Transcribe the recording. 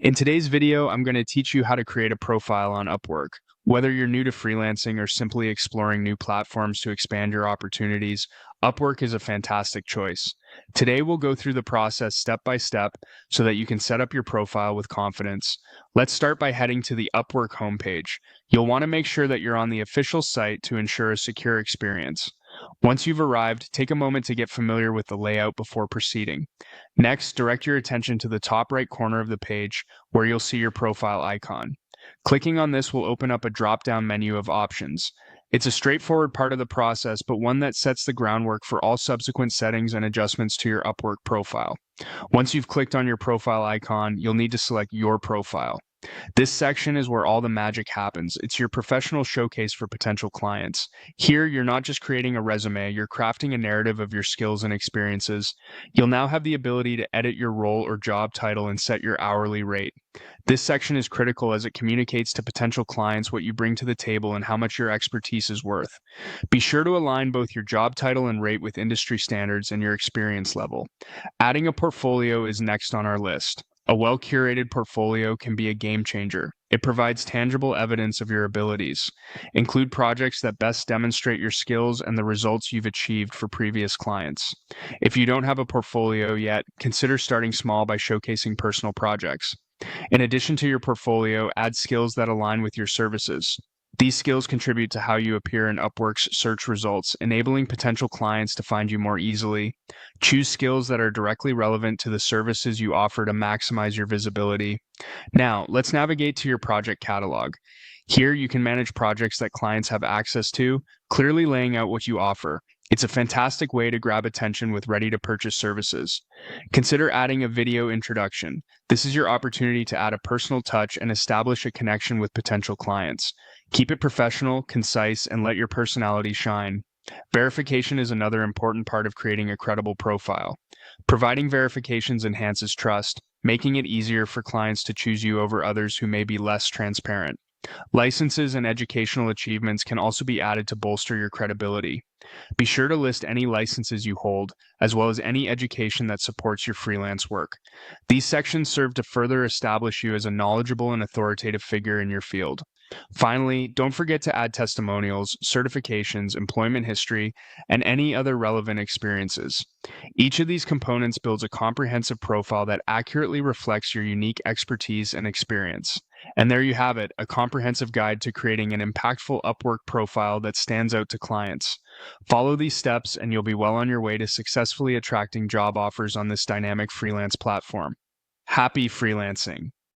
In today's video, I'm going to teach you how to create a profile on Upwork. Whether you're new to freelancing or simply exploring new platforms to expand your opportunities, Upwork is a fantastic choice. Today, we'll go through the process step by step so that you can set up your profile with confidence. Let's start by heading to the Upwork homepage. You'll want to make sure that you're on the official site to ensure a secure experience. Once you've arrived, take a moment to get familiar with the layout before proceeding. Next, direct your attention to the top right corner of the page where you'll see your profile icon. Clicking on this will open up a drop-down menu of options. It's a straightforward part of the process, but one that sets the groundwork for all subsequent settings and adjustments to your Upwork profile. Once you've clicked on your profile icon, you'll need to select your profile. This section is where all the magic happens. It's your professional showcase for potential clients. Here, you're not just creating a resume, you're crafting a narrative of your skills and experiences. You'll now have the ability to edit your role or job title and set your hourly rate. This section is critical as it communicates to potential clients what you bring to the table and how much your expertise is worth. Be sure to align both your job title and rate with industry standards and your experience level. Adding a portfolio is next on our list. A well-curated portfolio can be a game changer. It provides tangible evidence of your abilities. Include projects that best demonstrate your skills and the results you've achieved for previous clients. If you don't have a portfolio yet, consider starting small by showcasing personal projects. In addition to your portfolio, add skills that align with your services. These skills contribute to how you appear in Upwork's search results, enabling potential clients to find you more easily. Choose skills that are directly relevant to the services you offer to maximize your visibility. Now, let's navigate to your project catalog. Here, you can manage projects that clients have access to, clearly laying out what you offer. It's a fantastic way to grab attention with ready-to-purchase services. Consider adding a video introduction. This is your opportunity to add a personal touch and establish a connection with potential clients. Keep it professional, concise, and let your personality shine. Verification is another important part of creating a credible profile. Providing verifications enhances trust, making it easier for clients to choose you over others who may be less transparent. Licenses and educational achievements can also be added to bolster your credibility. Be sure to list any licenses you hold, as well as any education that supports your freelance work. These sections serve to further establish you as a knowledgeable and authoritative figure in your field. Finally, don't forget to add testimonials, certifications, employment history, and any other relevant experiences. Each of these components builds a comprehensive profile that accurately reflects your unique expertise and experience. And there you have it, a comprehensive guide to creating an impactful Upwork profile that stands out to clients. Follow these steps and you'll be well on your way to successfully attracting job offers on this dynamic freelance platform. Happy freelancing!